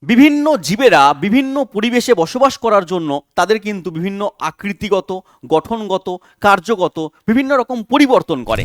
বিভিন্ন জীবেরা বিভিন্ন পরিবেশে বসবাস করার জন্য তাদের কিন্তু বিভিন্ন আকৃতিগত, গঠনগত, কার্যগত বিভিন্ন রকম পরিবর্তন করে।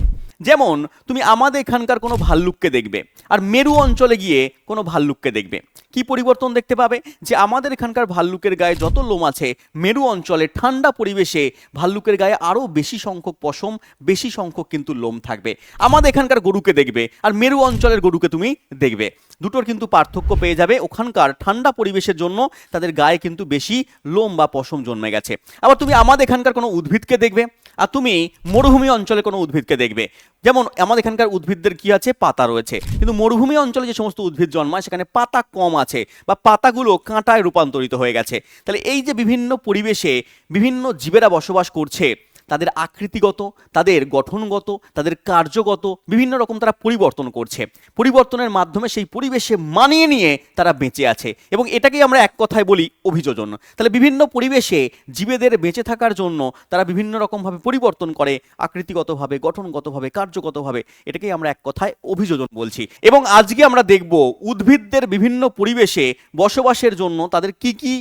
যেমন তুমি আমাদের এখানকার কোনো ভাল্লুককে দেখবে আর মেরু অঞ্চলে গিয়ে কোনো ভাল্লুককে দেখবে, কি পরিবর্তন দেখতে পাবে? যে আমাদের এখানকার ভাল্লুকের গায়ে যত লোম আছে, মেরু অঞ্চলে ঠান্ডা পরিবেশে ভাল্লুকের গায়ে আরও বেশি সংখ্যক পশম, বেশি সংখ্যক কিন্তু লোম থাকবে। আমাদের এখানকার গরুকে দেখবে আর মেরু অঞ্চলের গরুকে তুমি দেখবে, দুটোর কিন্তু পার্থক্য পেয়ে যাবে। ওখানকার ঠান্ডা পরিবেশের জন্য তাদের গায়ে কিন্তু বেশি লোম বা পশম জন্মে গেছে। আবার তুমি আমাদের এখানকার কোনো উদ্ভিদকে দেখবে আর তুমি মরুভূমি অঞ্চলে কোনো উদ্ভিদকে দেখবে। যেমন আমাদের এখানকার উদ্ভিদদের কি আছে, পাতা রয়েছে, কিন্তু মরুভূমি অঞ্চলে যে সমস্ত উদ্ভিদ জন্মায় সেখানে পাতা কম আছে বা পাতাগুলো কাঁটায় রূপান্তরিত হয়ে গেছে। তাহলে এই যে বিভিন্ন পরিবেশে বিভিন্ন জীবেরা বসবাস করছে, তাদের আকৃতিগত, তাদের গঠনগত, তাদের কার্যগত বিভিন্ন রকম তারা পরিবর্তন করছে। পরিবর্তনের মাধ্যমে সেই পরিবেশে মানিয়ে নিয়ে তারা বেঁচে আছে, এবং এটাকেই আমরা এক কথায় বলি অভিযোজন। তাহলে বিভিন্ন পরিবেশে জীবেদের বেঁচে থাকার জন্য তারা বিভিন্ন রকমভাবে পরিবর্তন করে, আকৃতিগতভাবে, গঠনগতভাবে, কার্যগতভাবে। এটাকেই আমরা এক কথায় অভিযোজন বলছি। এবং আজকে আমরা দেখব উদ্ভিদদের বিভিন্ন পরিবেশে বসবাসের জন্য তাদের কি কি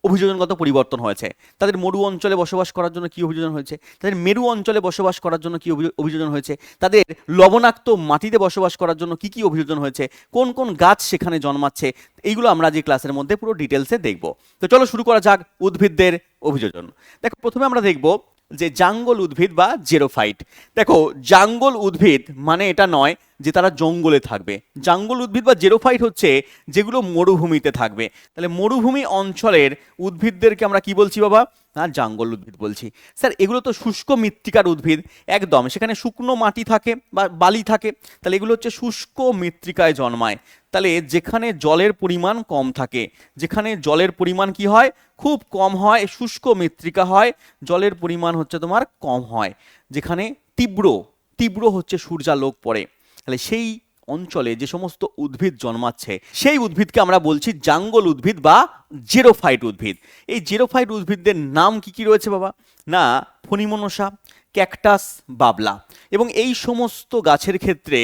অভিযোজনগত পরিবর্তন হয়েছে। তাদের মরু অঞ্চলে বসবাস করার জন্য কি অভিযোজন হয়েছে, তাদের মেরু অঞ্চলে বসবাস করার জন্য কি অভিযোজন হয়েছে, তাদের লবণাক্ত মাটিতে বসবাস করার জন্য কি কি অভিযোজন হয়েছে, কোন কোন গাছ সেখানে জন্মাচ্ছে, এইগুলো আমরা যে ক্লাসের মধ্যে পুরো ডিটেলসে দেখব। তো চলো শুরু করা যাক উদ্ভিদদের অভিযোজন। দেখো, প্রথমে আমরা দেখব যে জাঙ্গল উদ্ভিদ বা জেরোফাইট। দেখো, জাঙ্গল উদ্ভিদ মানে এটা নয় যে তারা জঙ্গলে থাকবে। জাঙ্গল উদ্ভিদ বা জেরোফাইট হচ্ছে যেগুলো মরুভূমিতে থাকবে। তাহলে মরুভূমি অঞ্চলের উদ্ভিদদেরকে আমরা কি বলছি বাবা? না, জাঙ্গল উদ্ভিদ বলছি। স্যার, এগুলো তো শুষ্ক মৃত্তিকার উদ্ভিদ, একদম সেখানে শুকনো মাটি থাকে বা বালি থাকে, তাহলে এগুলো হচ্ছে শুষ্ক মৃত্তিকায় জন্মায়। তাহলে যেখানে জলের পরিমাণ কম থাকে, যেখানে জলের পরিমাণ কি হয়, খুব কম হয়, শুষ্ক মৃত্তিকা হয়, জলের পরিমাণ হচ্ছে তোমার কম হয়, যেখানে তীব্র তীব্র হচ্ছে সূর্যালোক পড়ে, তাহলে সেই অঞ্চলে যে সমস্ত উদ্ভিদ জন্মাচ্ছে সেই উদ্ভিদকে আমরা বলছি জাঙ্গল উদ্ভিদ বা জেরোফাইট উদ্ভিদ। এই জেরোফাইট উদ্ভিদদের নাম কি কি রয়েছে বাবা? না, ফণিমনসা, ক্যাকটাস, বাবলা। এবং এই সমস্ত গাছের ক্ষেত্রে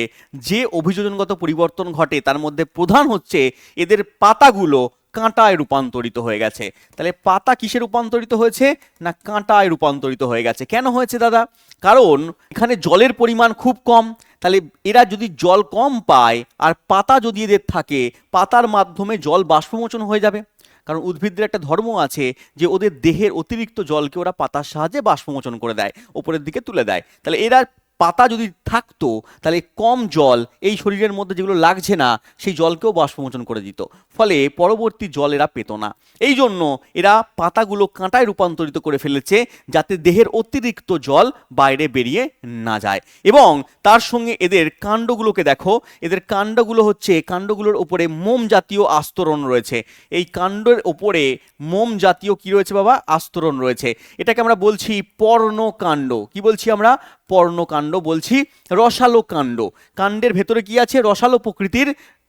যে অভিযোজনগত পরিবর্তন ঘটে তার মধ্যে প্রধান হচ্ছে এদের পাতাগুলো কাঁটায় রূপান্তরিত হয়ে গেছে। তাহলে পাতা কিসে রূপান্তরিত হয়েছে? না, কাঁটায় রূপান্তরিত হয়ে গেছে। কেন হয়েছে দাদা? কারণ এখানে জলের পরিমাণ খুব কম। তাহলে এরা যদি জল কম পায় আর পাতা যদি এদের থাকে, পাতার মাধ্যমে জল বাষ্পমোচন হয়ে যাবে। কারণ উদ্ভিদদের একটা ধর্ম আছে যে ওদের দেহের অতিরিক্ত জলকে ওরা পাতার সাহায্যে বাষ্পমোচন করে দেয়, ওপরের দিকে তুলে দেয়। তাহলে এরা পাতা যদি থাকতো তাহলে কম জল এই শরীরের মধ্যে যেগুলো লাগছে না সেই জলকেও বাষ্পমোচন করে দিত, ফলে পরবর্তী জল এরা পেত না। এই জন্য এরা পাতাগুলো কাঁটায় রূপান্তরিত করে ফেলেছে যাতে দেহের অতিরিক্ত জল বাইরে বেরিয়ে না যায়। এবং তার সঙ্গে এদের কাণ্ডগুলোকে দেখো, এদের কাণ্ডগুলো হচ্ছে, কাণ্ডগুলোর ওপরে মোম জাতীয় আস্তরণ রয়েছে। এই কাণ্ডের ওপরে মোম জাতীয় কি রয়েছে বাবা? আস্তরণ রয়েছে। এটাকে আমরা বলছি পর্ণকাণ্ড। কি বলছি আমরা? পর্ণকাণ্ড বলছি। রসালো কাণ্ড, কাণ্ডের ভেতরে কি আছে? রসালো প্রকৃতির,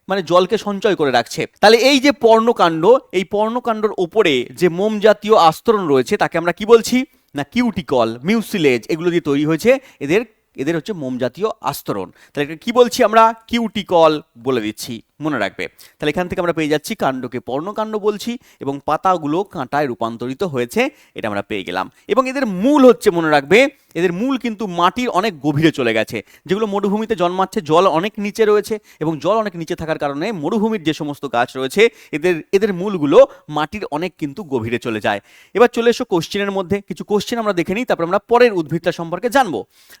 মানে জলকে সঞ্চয় করে রাখছে। তাহলে এই যে পর্ণকাণ্ড, এই পর্ণকাণ্ডর ওপরে যে মোম জাতীয় আস্তরণ রয়েছে তাকে আমরা কি বলছি? না, কিউটিকল, মিউসিলেজ, এগুলো দিয়ে তৈরি হয়েছে এদের এদের হচ্ছে মোম জাতীয় আস্তরণ। তাহলে এটা কি বলছি আমরা? কিউটিকল বলে দিচ্ছি, মনে রাখবে। তাহলে এখান থেকে আমরা পেয়ে যাচ্ছি কাণ্ডকে পর্ণকাণ্ড বলছি, এবং পাতাগুলো কাঁটায় রূপান্তরিত হয়েছে, এটা আমরা পেয়ে গেলাম। এবং এদের মূল হচ্ছে, মনে রাখবে, এদের মূল কিন্তু মাটির অনেক গভীরে চলে গেছে। যেগুলো মরুভূমিতে জন্মাচ্ছে, জল অনেক নিচে রয়েছে, এবং জল অনেক নিচে থাকার কারণে মরুভূমির যে সমস্ত গাছ রয়েছে এদের মূলগুলো মাটির অনেক কিন্তু গভীরে চলে যায়। এবার চলে এসো কোশ্চেনের মধ্যে। কিছু কোশ্চেন আমরা দেখে নিই, তারপর আমরা পরের উদ্ভিদটা সম্পর্কে জানবো।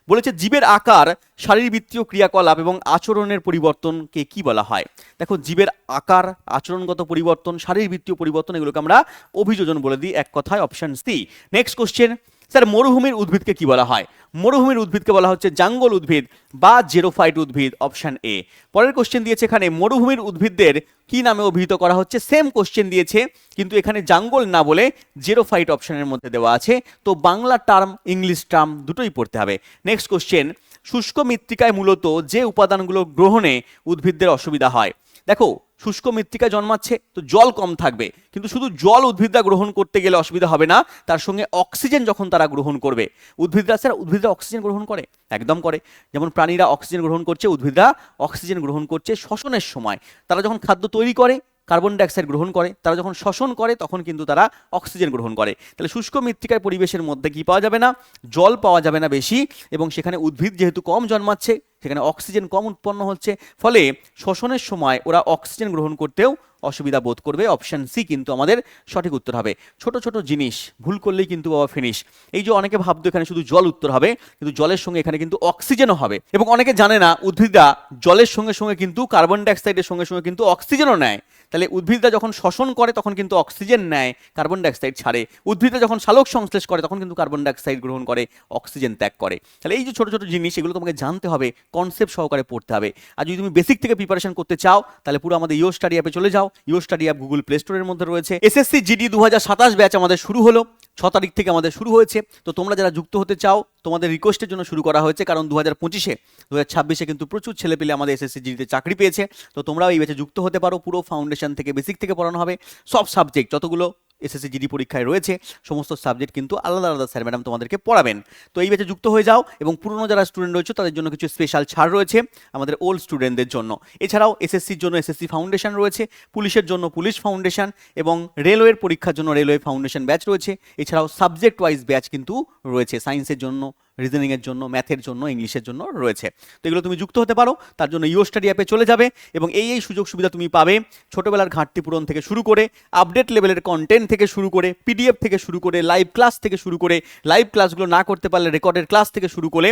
বলেছে জীবের আকার, শারীরবৃত্তীয় ক্রিয়াকলাপ এবং আচরণের পরিবর্তনকে কি বলা হয়? দেখো, জীবের আকার, আচরণগত পরিবর্তন, শারীরবৃত্তীয় পরিবর্তন, এগুলোকে আমরা অভিযোজন বলে দিই, এক কথায় option C. Next question, sir মরুভূমির উদ্ভিদকে কি বলা হয়? মরুভূমির উদ্ভিদকে বলা হচ্ছে জাঙ্গল উদ্ভিদ বা জেরোফাইট উদ্ভিদ, অপশন এ। পরের কোশ্চেন দিয়েছে এখানে মরুভূমির উদ্ভিদদের কি নামে অভিহিত করা হচ্ছে? সেম কোশ্চেন দিয়েছে, কিন্তু এখানে জাঙ্গল না বলে জেরোফাইট অপশনের মধ্যে দেওয়া আছে। তো বাংলা টার্ম, ইংলিশ টার্ম দুটোই পড়তে হবে। নেক্সট কোশ্চেন, শুষ্ক মৃত্তিকায় মূলত যে উপাদানগুলো গ্রহণে উদ্ভিদদের অসুবিধা হয়। দেখো, শুষ্ক মৃত্তিকায় জন্মাচ্ছে তো জল কম থাকবে, কিন্তু শুধু জল উদ্ভিদরা গ্রহণ করতে গেলে অসুবিধা হবে না, তার সঙ্গে অক্সিজেন যখন তারা গ্রহণ করবে। উদ্ভিদরা অক্সিজেন গ্রহণ করে, একদম করে। যেমন প্রাণীরা অক্সিজেন গ্রহণ করছে, উদ্ভিদরা অক্সিজেন গ্রহণ করছে শ্বসনের সময়। তারা যখন খাদ্য তৈরি করে, কার্বন ডাইঅক্সাইড গ্রহণ করে, তারা যখন শ্বসন করে তখন কিন্তু তারা অক্সিজেন গ্রহণ করে। তাহলে শুষ্ক মৃত্তিকার পরিবেশের মধ্যে কি পাওয়া যাবে না, জল পাওয়া যাবে না বেশি, এবং সেখানে উদ্ভিদ যেহেতু কম জন্মাচ্ছে সেখানে অক্সিজেন কম উৎপন্ন হচ্ছে, ফলে শ্বসনের সময় ওরা অক্সিজেন গ্রহণ করতেও অসুবিধা বোধ করবে। অপশন সি কিন্তু আমাদের সঠিক উত্তর হবে। ছোট ছোট জিনিস ভুল করলেই কিন্তু বাবা ফিনিশ। এই যে অনেকে ভাবতো এখানে শুধু জল উত্তর হবে, কিন্তু জলের সঙ্গে এখানে কিন্তু অক্সিজেনও হবে, এবং অনেকে জানে না উদ্ভিদরা জলের সঙ্গে সঙ্গে কিন্তু কার্বন ডাইঅক্সাইডের সঙ্গে সঙ্গে কিন্তু অক্সিজেনও নেয়। তাহলে উদ্ভিদরা যখন শ্বসন করে তখন কিন্তু অক্সিজেন নেয়, কার্বন ডাইঅক্সাইড ছাড়ে। উদ্ভিদরা যখন সালোক সংশ্লেষ করে তখন কিন্তু কার্বন ডাইঅক্সাইড গ্রহণ করে, অক্সিজেন ত্যাগ করে। তাহলে এই যে ছোট ছোট জিনিস, এগুলো তোমাকে জানতে হবে, কনসেপ্ট সহকারে পড়তে হবে। আর যদি তুমি বেসিক থেকে প্রিপারেশন করতে চাও তাহলে পুরো আমাদের ইও স্টাডি অ্যাপে চলে যাও। ইও স্টাডি অ্যাপ গুগল প্লে স্টোরের মধ্যে রয়েছে। এসএসসি জিডি 2027 ব্যাচ আমাদের শুরু হলো, 6 তারিখ থেকে আমাদের শুরু হয়েছে। তো তোমরা যারা যুক্ত হতে চাও, তোমাদের রিকোয়েস্টের জন্য শুরু করা হয়েছে, কারণ 2025-এ 2026-এ কিন্তু প্রচুর ছেলেপেলে আমাদের এসএসসি জিডিতে চাকরি পেয়েছে। তো তোমরাও এই ব্যাচে যুক্ত হতে পারো। পুরো ফাউন্ডেশন থেকে বেসিক থেকে পড়ানো হবে, সব সাবজেক্ট যতগুলো এসএসসি জিডি পরীক্ষায় রয়েছে সমস্ত সাবজেক্ট কিন্তু আলাদা আলাদা স্যার ম্যাডাম তোমাদেরকে পড়াবেন। তো এই ব্যাচে যুক্ত হয়ে যাও, এবং পুরনো যারা স্টুডেন্ট রয়েছে তাদের জন্য কিছু স্পেশাল ছাড় রয়েছে আমাদের ওল্ড স্টুডেন্টদের জন্য। এছাড়াও এসএসসির জন্য এসএসসি ফাউন্ডেশন রয়েছে, পুলিশের জন্য পুলিশ ফাউন্ডেশন, এবং রেলওয়ের পরীক্ষার জন্য রেলওয়ে ফাউন্ডেশন ব্যাচ রয়েছে। এছাড়াও সাবজেক্ট ওয়াইজ ব্যাচ কিন্তু রয়েছে, সায়েন্সের জন্য, রিজনিংয়ের জন্য, ম্যাথের জন্য, ইংলিশের জন্য রয়েছে। তো এগুলো তুমি যুক্ত হতে পারো। তার জন্য ইও স্টাডি অ্যাপে চলে যাবে, এবং এই সুযোগ সুবিধা তুমি পাবে। ছোটোবেলার ঘাটতি পূরণ থেকে শুরু করে, আপডেট লেভেলের কন্টেন্ট থেকে শুরু করে, পিডিএফ থেকে শুরু করে, লাইভ ক্লাস থেকে শুরু করে, লাইভ ক্লাসগুলো না করতে পারলে রেকর্ডের ক্লাস থেকে শুরু করে,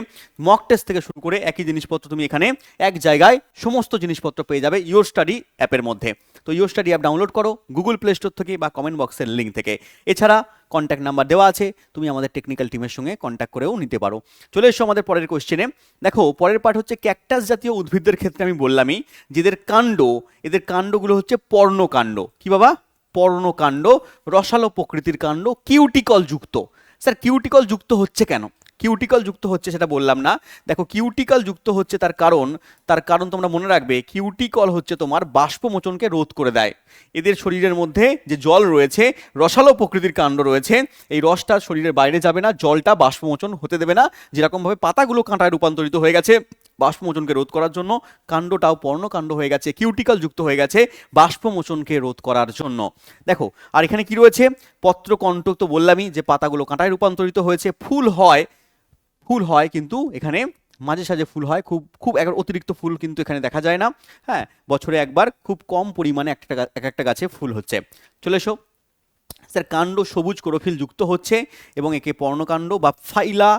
মক টেস্ট থেকে শুরু করে, একই জিনিসপত্র তুমি এখানে এক জায়গায় সমস্ত জিনিসপত্র পেয়ে যাবে ইও স্টাডি অ্যাপের মধ্যে। তো ইও স্টাডি অ্যাপ ডাউনলোড করো গুগল প্লে স্টোর থেকে বা কমেন্ট বক্সের লিঙ্ক থেকে। এছাড়া কন্ট্যাক্ট নাম্বার দেওয়া আছে, তুমি আমাদের টেকনিক্যাল টিমের সঙ্গে কন্ট্যাক্ট করেও নিতে পারো। চলে এসো আমাদের পরের কোশ্চেনে। দেখো পরের পার্ট হচ্ছে ক্যাকটাস জাতীয় উদ্ভিদদের ক্ষেত্রে আমি বললামই যেদের কাণ্ড, এদের কাণ্ডগুলো হচ্ছে পর্ণকাণ্ড। কি বাবা? পর্ণকাণ্ড, রসালো প্রকৃতির কাণ্ড, কিউটিকল যুক্ত। স্যার কিউটিকল যুক্ত হচ্ছে কেন? কিউটিকল যুক্ত হচ্ছে সেটা বললাম না। দেখো কিউটিকল যুক্ত হচ্ছে তার কারণ তোমরা মনে রাখবে, কিউটিকল হচ্ছে তোমার বাষ্পমোচনকে রোধ করে দেয়। এদের শরীরের মধ্যে যে জল রয়েছে, রসালো প্রকৃতির কাণ্ড রয়েছে, এই রসটা শরীরের বাইরে যাবে না, জলটা বাষ্পমোচন হতে দেবে না। যেরকমভাবে পাতাগুলো কাঁটায় রূপান্তরিত হয়ে গেছে বাষ্পমোচনকে রোধ করার জন্য, কাণ্ডটাও পর্ণকাণ্ড হয়ে গেছে, কিউটিকল যুক্ত হয়ে গেছে বাষ্পমোচনকে রোধ করার জন্য। দেখো আর এখানে কি রয়েছে, পত্রকণ্ঠ তো বললামই যে পাতাগুলো কাঁটায় রূপান্তরিত হয়েছে। ফুল হয় কিন্তু এখানে মাঝে সাঝে ফুল হয়, খুব খুব একবার অতিরিক্ত ফুল কিন্তু এখানে দেখা যায় না। হ্যাঁ, বছরে একবার খুব কম পরিমাণে এক একটা গাছে ফুল হচ্ছে। চলে এসো স্যার, কাণ্ড সবুজ ক্লোরোফিল যুক্ত হচ্ছে, এবং একে পর্ণকাণ্ড বা ফাইলা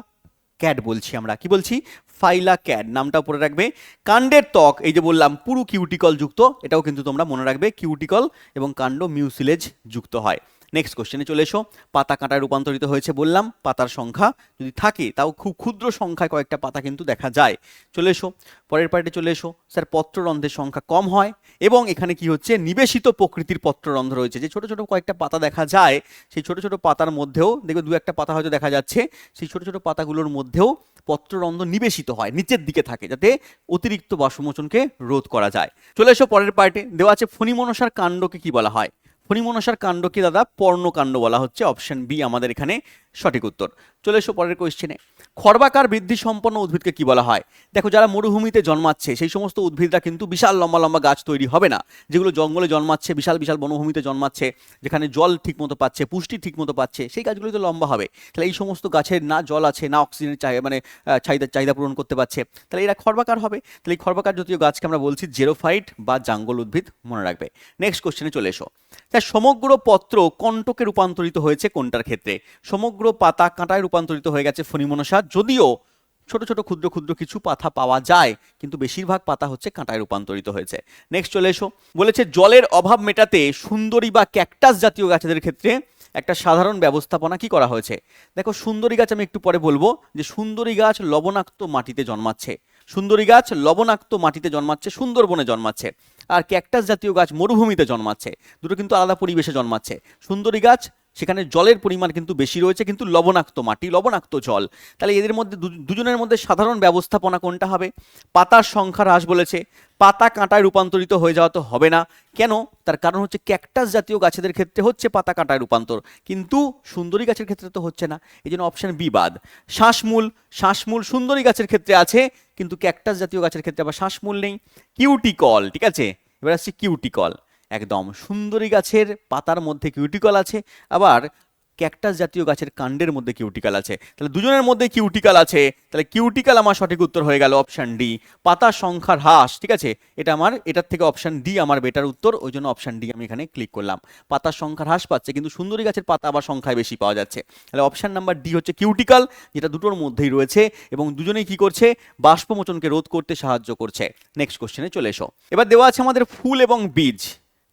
ক্যাড বলছি আমরা। কি বলছি? ফাইলা ক্যাড, নামটা পড়ে রাখবে। কাণ্ডের ত্বক এই যে বললাম পুরো কিউটিকল যুক্ত, এটাও কিন্তু তোমরা মনে রাখবে, কিউটিকল এবং কাণ্ড মিউসিলেজ যুক্ত হয়। নেক্সট কোশ্চেনে চলে এসো। পাতা কাঁটায় রূপান্তরিত হয়েছে বললাম, পাতার সংখ্যা যদি থাকে তাও খুব ক্ষুদ্র সংখ্যায় কয়েকটা পাতা কিন্তু দেখা যায়। চলে এসো পরের পার্টে চলে এসো। স্যার পত্ররন্ধ্রের সংখ্যা কম হয়, এবং এখানে কি হচ্ছে, নিবেশিত প্রকৃতির পত্ররন্ধ্র রয়েছে। যে ছোট ছোট কয়েকটা পাতা দেখা যায়, সেই ছোট ছোট পাতার মধ্যেও দেখবে দু একটা পাতা হয়তো দেখা যাচ্ছে, সেই ছোট ছোট পাতাগুলোর মধ্যেও পত্ররন্ধ্র নিবেশিত হয়, নিচের দিকে থাকে, যাতে অতিরিক্ত বাষ্পমোচনকে রোধ করা যায়। চলে এসো পরের পার্টে, দেওয়া আছে ফণিমনসার কাণ্ডকে কি বলা হয়? ফণিমনসার কাণ্ডকে দাদা পর্ণকাণ্ড বলা হচ্ছে। অপশন বি আমাদের এখানে সঠিক উত্তর। চলে এসো পরের কোয়েশ্চেনে। খর্বাকার বৃদ্ধি সম্পন্ন উদ্ভিদকে কি বলা হয়? দেখো যারা মরুভূমিতে জন্মাচ্ছে সেই সমস্ত উদ্ভিদরা কিন্তু বিশাল লম্বা লম্বা গাছ তৈরি হবে না। যেগুলো জঙ্গলে জন্মাচ্ছে, বিশাল বিশাল বনভূমিতে জন্মাচ্ছে, যেখানে জল ঠিকমতো পাচ্ছে, পুষ্টি ঠিকমতো পাচ্ছে, সেই গাছগুলো তো লম্বা হবে। তাহলে এই সমস্ত গাছের না জল আছে, না অক্সিজেনের চাহিদা পূরণ করতে পারছে, তাহলে এরা খর্বাকার হবে। তাহলে এই খর্বাকার জাতীয় গাছকে আমরা বলছি জেরোফাইট বা জাঙ্গল উদ্ভিদ, মনে রাখবে। নেক্সট কোশ্চেনে চলে এসো। তাই সমগ্র পত্র কণ্টকে রূপান্তরিত হয়েছে কোনটার ক্ষেত্রে? সমগ্র পাতা কাঁটায় রূপান্তরিত হয়ে গেছে ফণিমনসা, যদিও ছোট ছোট ক্ষুদ্র ক্ষুদ্র কিছু পাতা পাওয়া যায়, কিন্তু বেশিরভাগ পাতা হচ্ছে কাঁটায় রূপান্তরিত হয়েছে। নেক্সট চলে এসো। বলেছে জলের অভাব মেটাতে সুন্দরী বা ক্যাকটাস জাতীয় গাছেদের ক্ষেত্রে একটা সাধারণ ব্যবস্থাপনা কি করা হয়েছে? দেখো সুন্দরী গাছ আমি একটু পরে বলবো, যে সুন্দরী গাছ লবণাক্ত মাটিতে জন্মাচ্ছে, সুন্দরী গাছ লবণাক্ত মাটিতে জন্মাচ্ছে, সুন্দরবনে জন্মাচ্ছে। আর ক্যাকটাস জাতীয় গাছ মরুভূমিতে জন্মাচ্ছে, দুটো কিন্তু আলাদা পরিবেশে জন্মাচ্ছে। সুন্দরী গাছ সেখানে জলের পরিমাণ কিন্তু বেশি রয়েছে, কিন্তু লবণাক্ত মাটি, লবণাক্ত জল। তাহলে এদের মধ্যে দুজনের মধ্যে সাধারণ ব্যবস্থাপনা কোনটা হবে? পাতার সংখ্যা হ্রাস বলেছে, পাতা কাঁটায় রূপান্তরিত হয়ে যাওয়া তো হবে না। কেন? তার কারণ হচ্ছে ক্যাকটাস জাতীয় গাছেদের ক্ষেত্রে হচ্ছে পাতা কাঁটায় রূপান্তর, কিন্তু সুন্দরী গাছের ক্ষেত্রে তো হচ্ছে না। এই জন্য অপশন বি বাদ। শ্বাসমূল সুন্দরী গাছের ক্ষেত্রে আছে, কিন্তু ক্যাকটাস জাতীয় গাছের ক্ষেত্রে আবার শ্বাসমূল নেই। কিউটিকল, ঠিক আছে, এবার আসছে কিউটিকল। একদম। সুন্দরী গাছের পাতার মধ্যে কিউটিকল আছে, আবার ক্যাকটাস জাতীয় গাছের কাণ্ডের মধ্যে কিউটিকাল আছে। তাহলে দুজনের মধ্যে কিউটিকাল আছে, তাহলে কিউটিকাল আমার সঠিক উত্তর হয়ে গেল অপশন ডি, পাতার সংখ্যার হ্রাস। ঠিক আছে, এটা আমার, এটার থেকে অপশন ডি আমার বেটার উত্তর, ওই জন্য অপশন ডি আমি এখানে ক্লিক করলাম। পাতার সংখ্যার হ্রাস পাচ্ছে, কিন্তু সুন্দরী গাছের পাতা আবার সংখ্যায় বেশি পাওয়া যাচ্ছে। তাহলে অপশন নাম্বার ডি হচ্ছে কিউটিকাল, যেটা দুটোর মধ্যেই রয়েছে এবং দুজনেই কি করছে, বাষ্পমোচনকে রোধ করতে সাহায্য করছে। নেক্সট কোশ্চেনে চলে এসো। এবার দেওয়া আছে আমাদের ফুল এবং বীজ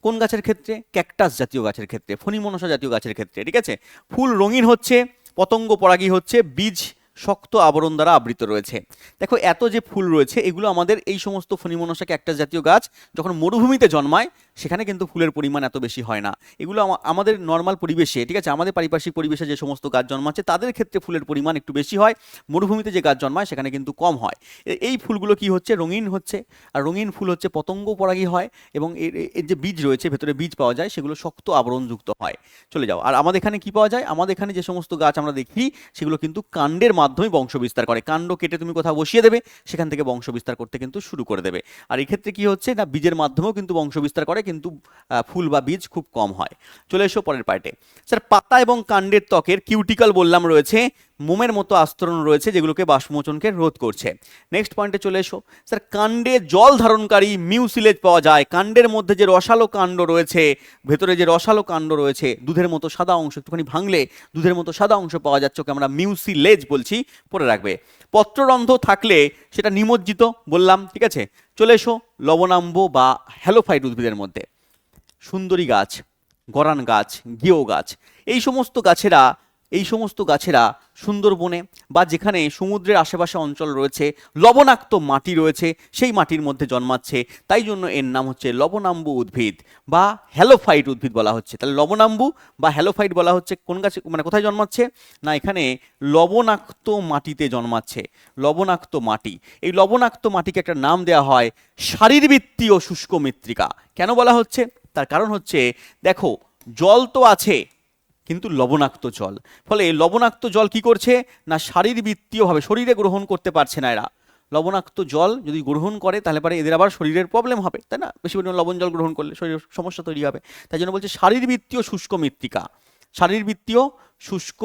কোন গাছের ক্ষেত্রে, ক্যাকটাস জাতীয় গাছের ক্ষেত্রে, ফণিমনসা জাতীয় গাছের ক্ষেত্রে। ঠিক আছে, ফুল রঙিন হচ্ছে, পতঙ্গ পরাগী হচ্ছে, বীজ শক্ত আবরণ দ্বারা আবৃত রয়েছে। দেখো এত যে ফুল রয়েছে এগুলো আমাদের এই সমস্ত ফণিমনসা ক্যাকটাস জাতীয় গাছ যখন মরুভূমিতে জন্মায় সেখানে কিন্তু ফুলের পরিমাণ এত বেশি হয় না। এগুলো আমাদের নর্মাল পরিবেশে, ঠিক আছে, আমাদের পারিপার্শ্বিক পরিবেশে যে সমস্ত গাছ জন্মাচ্ছে তাদের ক্ষেত্রে ফুলের পরিমাণ একটু বেশি হয়, মরুভূমিতে যে গাছ জন্মায় সেখানে কিন্তু কম হয়। এই ফুলগুলো কি হচ্ছে, রঙিন হচ্ছে, আর রঙিন ফুল হচ্ছে পতঙ্গ পরাগী হয় এবং এর যে বীজ রয়েছে, ভেতরে বীজ পাওয়া যায়, সেগুলো শক্ত আবরণযুক্ত হয়। চলে যাও। আর আমাদের এখানে কি পাওয়া যায়, আমাদের এখানে যে সমস্ত গাছ আমরা দেখি সেগুলো কিন্তু কাণ্ডের মাধ্যমে বংশ বিস্তার করে। কাণ্ড কেটে তুমি কোথাও বসিয়ে দেবে, সেখান থেকে বংশ বিস্তার করতে কিন্তু শুরু করে দেবে। আর এই ক্ষেত্রে কি হচ্ছে না, বীজের মাধ্যমেও কিন্তু বংশ বিস্তার করে, কিন্তু ফুল বা বীজ খুব কম হয়। চলে এসো পরের পার্টে। স্যার পাতা এবং কাণ্ডের ত্বকের কিউটিকল বললাম রয়েছে, মোমের মতো আস্তরণ রয়েছে যেগুলোকে বাষ্পমোচনকে রোধ করছে। নেক্সট পয়েন্টে চলে এসো। স্যার কাণ্ডে জল ধারণকারী মিউসিলেজ পাওয়া যায়, কাণ্ডের মধ্যে যে রসালো কাণ্ড রয়েছে, ভেতরে যে রসালো কাণ্ড রয়েছে, দুধের মতো সাদা অংশ, একটুখানি ভাঙলে দুধের মতো সাদা অংশ পাওয়া যাচ্ছে, ওকে আমরা মিউসিলেজ বলছি, পড়ে রাখবে। পত্ররন্ধ্র থাকলে সেটা নিমজ্জিত বললাম। ঠিক আছে, চলে এসো লবণাম্ব বা হ্যালোফাইট উদ্ভিদের মধ্যে। সুন্দরী গাছ, গরান গাছ, গেও গাছ, এই সমস্ত গাছেরা সুন্দরবনে বা যেখানে সমুদ্রের আশেপাশে অঞ্চল রয়েছে, লবণাক্ত মাটি রয়েছে, সেই মাটির মধ্যে জন্মাচ্ছে, তাই জন্য এর নাম হচ্ছে লবণাম্বু উদ্ভিদ বা হ্যালোফাইট উদ্ভিদ বলা হচ্ছে। তাহলে লবণাম্বু বা হ্যালোফাইট বলা হচ্ছে কোন গাছে, মানে কোথায় জন্মাচ্ছে না, এখানে লবণাক্ত মাটিতে জন্মাচ্ছে। লবণাক্ত মাটি, এই লবণাক্ত মাটিকে একটা নাম দেওয়া হয় শারীরবৃত্তীয় শুষ্ক মৃত্তিকা। কেন বলা হচ্ছে, তার কারণ হচ্ছে দেখো জল তো আছে কিন্তু লবণাক্ত জল, ফলে লবণাক্ত জল কি করছে না, শারীরবৃত্তীয়ভাবে শরীরে গ্রহণ করতে পারছে না এরা। লবণাক্ত জল যদি গ্রহণ করে তাহলে পরে এদের আবার শরীরের প্রবলেম হবে, তাই না, বেশি পরিমাণে লবণ জল গ্রহণ করলে শরীরের সমস্যা তৈরি হবে। তাই জন্য বলছে শারীরবৃত্তীয় শুষ্ক মৃত্তিকা, শারীরবৃত্তীয় শুষ্ক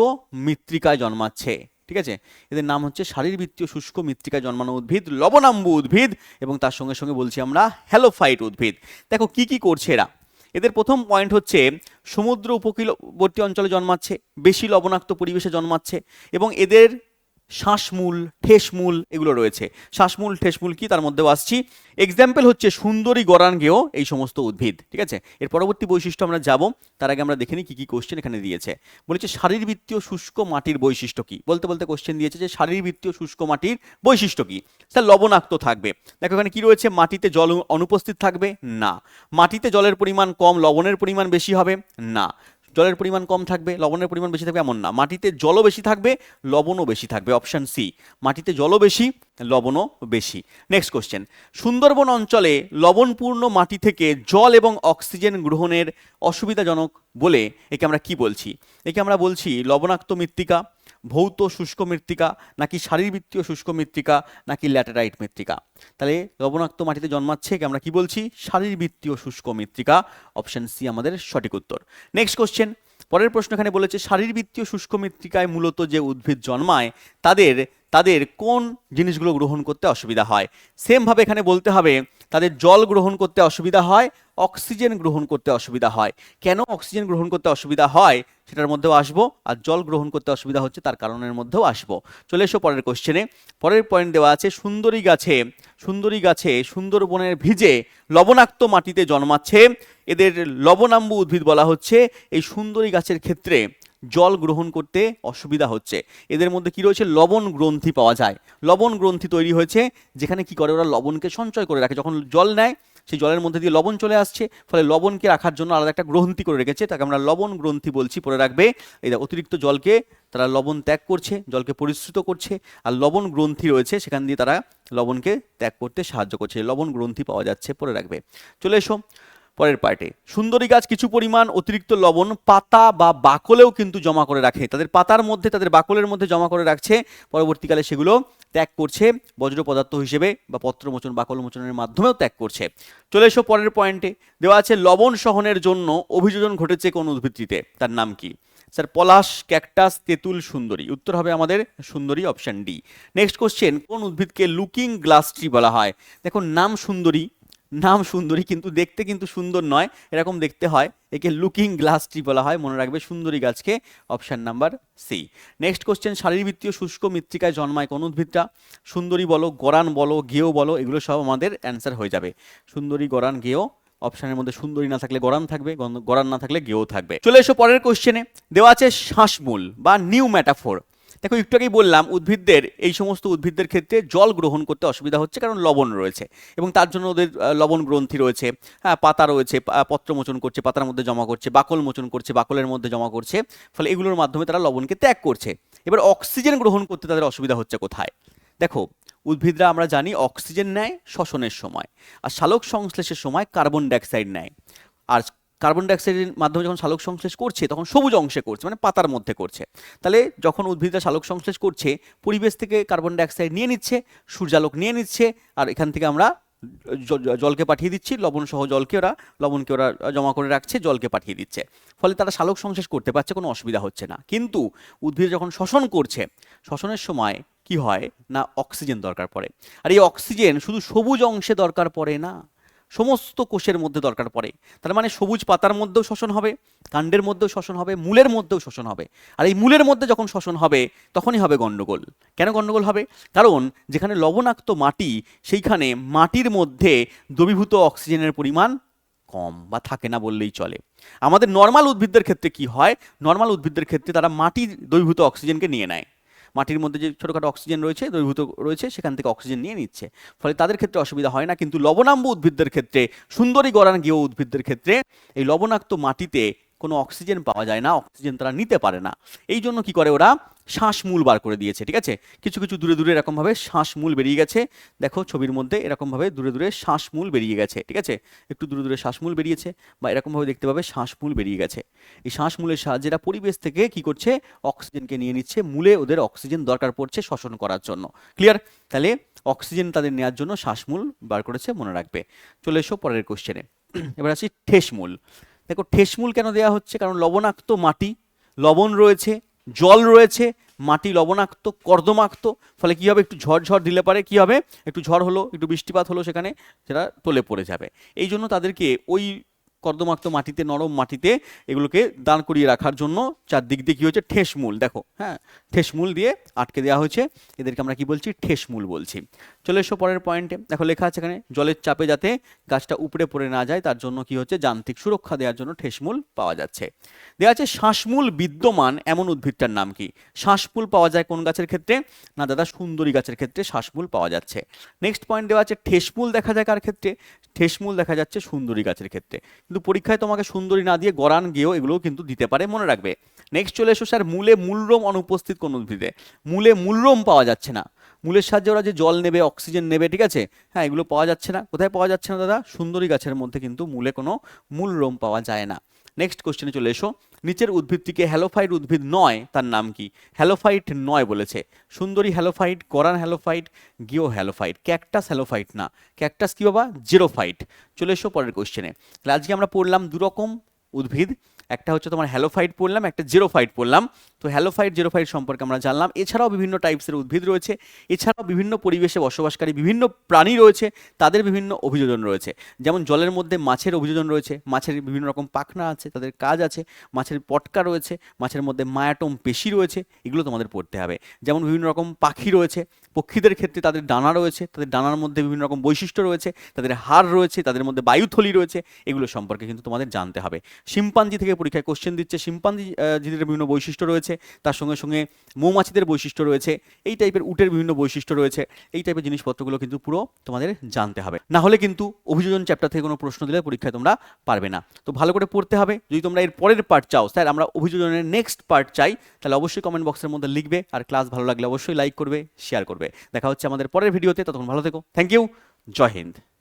মৃত্তিকায় জন্মাচ্ছে। ঠিক আছে, এদের নাম হচ্ছে শারীরবৃত্তীয় শুষ্ক মৃত্তিকায় জন্মানো উদ্ভিদ, লবণাম্বু উদ্ভিদ, এবং তার সঙ্গে সঙ্গে বলছি আমরা হ্যালোফাইট উদ্ভিদ। দেখো কি কি করছে এরা। এদের প্রথম পয়েন্ট হচ্ছে সমুদ্র উপকূলবর্তী অঞ্চলে জন্মাচ্ছে, বেশি লবণাক্ত পরিবেশে জন্মাচ্ছে, এবং এদের শ্বাসমূল, ঠেসমূল এগুলো রয়েছে। শ্বাসমূল, ঠেসমূল কি তার মধ্যেও আসছি। এক্সাম্পল হচ্ছে সুন্দরী গরান গেও, এই সমস্ত উদ্ভিদ। ঠিক আছে, এর পরবর্তী বৈশিষ্ট্য আমরা যাব, তার আগে আমরা দেখে নিই কি কি কোশ্চেন এখানে দিয়েছে। বলেছে শারীরবৃত্তীয় শুষ্ক মাটির বৈশিষ্ট্য কি, বলতে বলতে কোশ্চেন দিয়েছে যে শারীরবৃত্তীয় শুষ্ক মাটির বৈশিষ্ট্য কি। স্যার লবণাক্ত থাকবে। দেখো এখানে কি রয়েছে, মাটিতে জল অনুপস্থিত থাকবে না, মাটিতে জলের পরিমাণ কম, লবণের পরিমাণ বেশি হবে না, জলের পরিমাণ কম থাকবে, লবণের পরিমাণ বেশি থাকবে এমন না, মাটিতে জলও বেশি থাকবে, লবণও বেশি থাকবে। অপশন সি, মাটিতে জলও বেশি, লবণও বেশি। নেক্সট কোশ্চেন, সুন্দরবন অঞ্চলে লবণপূর্ণ মাটি থেকে জল এবং অক্সিজেন গ্রহণের অসুবিধাজনক বলে একে আমরা কি বলছি, একে আমরা বলছি লবণাক্ত মৃত্তিকা, ভৌত শুষ্ক মৃত্তিকা, নাকি শারীরবৃত্তীয় শুষ্ক মৃত্তিকা, নাকি ল্যাটেরাইট মৃত্তিকা। তাহলে লবণাক্ত মাটিতে জন্মাচ্ছে একে আমরা কি বলছি, শারীরবৃত্তীয় শুষ্ক মৃত্তিকা। অপশন সি আমাদের সঠিক উত্তর। নেক্সট কোশ্চেন, পরের প্রশ্ন এখানে বলেছে শারীরবৃত্তীয় শুষ্ক মৃত্তিকায় মূলত যে উদ্ভিদ জন্মায় তাদের কোন জিনিসগুলো গ্রহণ করতে অসুবিধা হয়। সেমভাবে এখানে বলতে হবে তাদের জল গ্রহণ করতে অসুবিধা হয়, অক্সিজেন গ্রহণ করতে অসুবিধা হয়। কেন অক্সিজেন গ্রহণ করতে অসুবিধা হয় সেটার মধ্যেও আসবো, আর জল গ্রহণ করতে অসুবিধা হচ্ছে তার কারণের মধ্যেও আসবো। চলে এসো পরের কোশ্চেনে। পরের পয়েন্ট দেওয়া আছে সুন্দরী গাছে সুন্দরবনের ভিজে লবণাক্ত মাটিতে জন্মাচ্ছে, এদের লবণাম্বু উদ্ভিদ বলা হচ্ছে। এই সুন্দরী গাছের ক্ষেত্রে জল গ্রহণ করতে অসুবিধা হচ্ছে, এদের মধ্যে কি রয়েছে, লবণ গ্রন্থি পাওয়া যায়। লবণ গ্রন্থি তৈরি হয়েছে যেখানে কি করে, ওরা লবণকে সঞ্চয় করে রাখে, যখন জল নেয় সেই জলের মধ্যে দিয়ে লবণ চলে আসছে, ফলে লবণকে রাখার জন্য আলাদা একটা গ্রন্থি করে রেখেছে, তাকে আমরা লবণ গ্রন্থি বলছি, পড়ে রাখবে। এই অতিরিক্ত জলকে তারা লবণ ত্যাগ করছে, জলকে পরিশ্রুত করছে, আর লবণ গ্রন্থি রয়েছে সেখান দিয়ে তারা লবণকে ত্যাগ করতে সাহায্য করছে, লবণ গ্রন্থি পাওয়া যাচ্ছে, পড়ে রাখবে। চলে এসো পরের পার্টে সুন্দরী গাছ কিছু পরিমাণ অতিরিক্ত লবণ পাতা বা বাকলেও কিন্তু জমা করে রাখে, তাদের পাতার মধ্যে তাদের বাকলের মধ্যে জমা করে রাখছে, পরবর্তীকালে সেগুলো ত্যাগ করছে বজ্র পদার্থ হিসেবে বা পত্রমোচন বাকল মোচনের মাধ্যমেও ত্যাগ করছে। চলে এসো পরের পয়েন্টে, দেওয়া আছে লবণ সহনের জন্য অভিযোজন ঘটেছে কোন উদ্ভিদটিতে, তার নাম কি? স্যার পলাশ, ক্যাকটাস, তেঁতুল, সুন্দরী। উত্তর হবে আমাদের সুন্দরী, অপশন ডি। নেক্সট কোশ্চেন, কোন উদ্ভিদকে লুকিং গ্লাস ট্রি বলা হয়? দেখো নাম সুন্দরী, নাম সুন্দরী কিন্তু দেখতে কিন্তু সুন্দর নয়, এরকম দেখতে হয়, একে লুকিং গ্লাস ট্রি বলা হয়, মনে রাখবে সুন্দরী গাছকে, option number C. Next question, শারীরবৃত্তীয় শুষ্ক মৃত্তিকায় জন্মায় কোন উদ্ভিদটা? সুন্দরী বলো, গরান বলো, গেও বলো, এগুলো সব আমাদের অ্যান্সার হয়ে যাবে। সুন্দরী, গরান, গেও, অপশনের মধ্যে সুন্দরী না থাকলে গরান থাকবে, গরান না থাকলে গেও থাকবে। চলে এসো পরের কোশ্চেনে, দেওয়া আছে শ্বাসমূল বা নিউ ম্যাটাফোর। দেখো একটু আগেই বললাম উদ্ভিদদের, এই সমস্ত উদ্ভিদদের ক্ষেত্রে জল গ্রহণ করতে অসুবিধা হচ্ছে কারণ লবণ রয়েছে এবং তার জন্য ওদের লবণ গ্রন্থি রয়েছে, হ্যাঁ পাতা রয়েছে, পত্র মোচন করছে, পাতার মধ্যে জমা করছে, বাকল মোচন করছে, বাকলের মধ্যে জমা করছে, ফলে এগুলোর মাধ্যমে তারা লবণকে ত্যাগ করছে। এবার অক্সিজেন গ্রহণ করতে তাদের অসুবিধা হচ্ছে কোথায়? দেখো উদ্ভিদরা আমরা জানি অক্সিজেন নেয় শ্বসনের সময়, আর সালোক সংশ্লেষের সময় কার্বন ডাইঅক্সাইড নেয়। আর কার্বন ডাইঅক্সাইডের মাধ্যমে যখন সালোক সংশ্লেষ করছে তখন সবুজ অংশে করছে, মানে পাতার মধ্যে করছে। তাহলে যখন উদ্ভিদরা সালোক সংশ্লেষ করছে পরিবেশ থেকে কার্বন ডাইঅক্সাইড নিয়ে নিচ্ছে, সূর্যালোক নিয়ে নিচ্ছে, আর এখান থেকে আমরা জলকে পাঠিয়ে দিচ্ছি, লবণ সহ জলকে ওরা, লবণকে ওরা জমা করে রাখছে, জলকে পাঠিয়ে দিচ্ছে, ফলে তারা সালোক সংশ্লেষ করতে পারছে, কোনো অসুবিধা হচ্ছে না। কিন্তু উদ্ভিদ যখন শ্বসন করছে, শ্বসনের সময় কি হয় না অক্সিজেন দরকার পড়ে, আর এই অক্সিজেন শুধু সবুজ অংশে দরকার পড়ে না, সমস্ত কোষের মধ্যে দরকার পড়ে। তার মানে সবুজ পাতার মধ্যেও শ্বসন হবে, কাণ্ডের মধ্যেও শ্বসন হবে, মূলের মধ্যেও শ্বসন হবে। আর এই মূলের মধ্যে যখন শ্বসন হবে তখনই হবে গন্ডগোল। কেন গন্ডগোল হবে? কারণ যেখানে লবণাক্ত মাটি, সেইখানে মাটির মধ্যে দ্রবীভূত অক্সিজেনের পরিমাণ কম বা থাকে না বললেই চলে। আমাদের নর্মাল উদ্ভিদদের ক্ষেত্রে কি হয়? নর্মাল উদ্ভিদদের ক্ষেত্রে তারা মাটির দ্রবীভূত অক্সিজেনকে নিয়ে নেয়, মাটির মধ্যে যে ছোটোখাটো অক্সিজেন রয়েছে, দ্রবীভূত রয়েছে, সেখান থেকে অক্সিজেন নিয়ে নিচ্ছে, ফলে তাদের ক্ষেত্রে অসুবিধা হয় না। কিন্তু লবণাম্ব উদ্ভিদদের ক্ষেত্রে, সুন্দরী গরান গেও উদ্ভিদদের ক্ষেত্রে এই লবণাক্ত মাটিতে কোনো অক্সিজেন পাওয়া যায় না, অক্সিজেন তারা নিতে পারে না। এই জন্য কি করে ওরা শ্বাসমূল বার করে দিয়েছে, ঠিক আছে? কিছু কিছু দূরে দূরে এরকমভাবে শ্বাসমূল বেরিয়ে গেছে, দেখো ছবির মধ্যে এরকমভাবে দূরে দূরে শ্বাসমূল বেরিয়ে গেছে, ঠিক আছে? একটু দূরে দূরে শ্বাসমূল বেরিয়েছে, বা এরকমভাবে দেখতে পাবে শ্বাসমূল বেরিয়ে গেছে। এই শ্বাসমূলের সাহায্যে এরা পরিবেশ থেকে কি করছে, অক্সিজেনকে নিয়ে নিচ্ছে, মূলে ওদের অক্সিজেন দরকার পড়ছে শ্বসন করার জন্য। ক্লিয়ার? তাহলে অক্সিজেন তাদের নেওয়ার জন্য শ্বাসমূল বার করেছে, মনে রাখবে। চলে এসো পরের কোশ্চেনে, এবার আসি ঠেসমূল। দেখো ঠেসমূল কেন দেওয়া হচ্ছে? কারণ লবণাক্ত মাটি, লবণ রয়েছে, জল রয়েছে, মাটি লবণাক্ত কর্দমাক্ত, ফলে কি হবে, একটু ঝড় ঝড় দিলে পারে কি হবে, একটু ঝড় হলো, একটু বৃষ্টিপাত হলো, সেখানে সেটা টলে পড়ে যাবে। এই জন্য তাদেরকে ওই কর্দমাক্ত মাটিতে, নরম মাটিতে এগুলোকে দাঁড় করিয়ে রাখার জন্য চারদিক দিয়ে কি হয়েছে, ঠেসমূল, দেখো হ্যাঁ ঠেসমূল দিয়ে আটকে দেওয়া হয়েছে, এদেরকে আমরা কি বলছি, ঠেসমূল বলছি। চলে এসো পরের পয়েন্টে, দেখো লেখা আছে এখানে জলের চাপে যাতে গাছটা উপড়ে পড়ে না যায় তার জন্য কি হচ্ছে, যান্ত্রিক সুরক্ষা দেওয়ার জন্য ঠেসমূল পাওয়া যাচ্ছে। দেওয়া আছে শ্বাসমূল বিদ্যমান এমন উদ্ভিদটার নাম কি? শ্বাসমূল পাওয়া যায় কোন গাছের ক্ষেত্রে? না দাদা, সুন্দরী গাছের ক্ষেত্রে শ্বাসমূল পাওয়া যাচ্ছে। নেক্সট পয়েন্ট দেওয়া আছে ঠেসমূল দেখা যায় কার ক্ষেত্রে? ঠেসমূল দেখা যাচ্ছে সুন্দরী গাছের ক্ষেত্রে। কিন্তু পরীক্ষায় তোমাকে সুন্দরী না দিয়ে গরান গেও এগুলোও কিন্তু দিতে পারে, মনে রাখবে। নেক্সট চলে এসো স্যার, মূলে মূলরোম অনুপস্থিত কোন উদ্ভিদে? মূলে মূলরোম পাওয়া যাচ্ছে না, মূলের সাহায্যে ওরা যে জল নেবে, অক্সিজেন নেবে, ঠিক আছে, হ্যাঁ এগুলো পাওয়া যাচ্ছে না। কোথায় পাওয়া যাচ্ছে না দাদা? সুন্দরী গাছের মধ্যে কিন্তু মূলে কোনো মূলরোম পাওয়া যায় না। নেক্সট কোশ্চেনে চলে এসো, নিচের উদ্ভিদটিকে হ্যালোফাইট উদ্ভিদ নয় তার নাম কি? হ্যালোফাইট নয় বলেছে, সুন্দরী হ্যালোফাইট, গরান হ্যালোফাইট, গিও হ্যালোফাইট, ক্যাকটাস হ্যালোফাইট না, ক্যাকটাস কি বাবা, জেরোফাইট। চলে এসো পরের কোশ্চেনে। আজকে আমরা পড়লাম দুরকম উদ্ভিদ, একটা হচ্ছে তোমার হ্যালোফাইট পড়লাম, একটা জেরোফাইট পড়লাম। তো হ্যালোফাইট জেরোফাইট সম্পর্কে আমরা জানলাম। এছাড়াও বিভিন্ন টাইপসের উদ্ভিদ রয়েছে, এছাড়াও বিভিন্ন পরিবেশে বসবাসকারী বিভিন্ন প্রাণী রয়েছে, তাদের বিভিন্ন অভিযোজন রয়েছে। যেমন জলের মধ্যে মাছের অভিযোজন রয়েছে, মাছের বিভিন্ন রকম পাখনা আছে, তাদের কাজ আছে, মাছের পটকা রয়েছে, মাছের মধ্যে মায়াটম পেশি রয়েছে, এগুলো তোমাদের পড়তে হবে। যেমন বিভিন্ন রকম পাখি রয়েছে, পক্ষীদের ক্ষেত্রে তাদের ডানা রয়েছে, তাদের ডানার মধ্যে বিভিন্ন রকম বৈশিষ্ট্য রয়েছে, তাদের হাড় রয়েছে, তাদের মধ্যে বায়ুথলি রয়েছে, এগুলো সম্পর্কে কিন্তু তোমাদের জানতে হবে। শিম্পাঞ্জি থেকে পরীক্ষায় কোশ্চেন দিচ্ছে, শিম্পাঞ্জিদের বিভিন্ন বৈশিষ্ট্য রয়েছে, তার সঙ্গে সঙ্গে মৌমাছিদের বৈশিষ্ট্য রয়েছে, এই টাইপের উটের বিভিন্ন বৈশিষ্ট্য রয়েছে, এই টাইপের জিনিসপত্রগুলো কিন্তু পুরো তোমাদের জানতে হবে, না হলে কিন্তু অভিযোজন চ্যাপ্টার থেকে কোনো প্রশ্ন দিলে পরীক্ষায় তোমরা পারবে না। তো ভালো করে পড়তে হবে। যদি তোমরা এর পরের পার্ট চাও, স্যার আমরা অভিযোজনের নেক্সট পার্ট চাই, তাহলে অবশ্যই কমেন্ট বক্সের মধ্যে লিখবে, আর ক্লাস ভালো লাগলে অবশ্যই লাইক করবে, শেয়ার করবে। দেখা হচ্ছে আমাদের পরের ভিডিওতে, ততক্ষণ ভালো থেকো, থ্যাংক ইউ, জয় হিন্দ।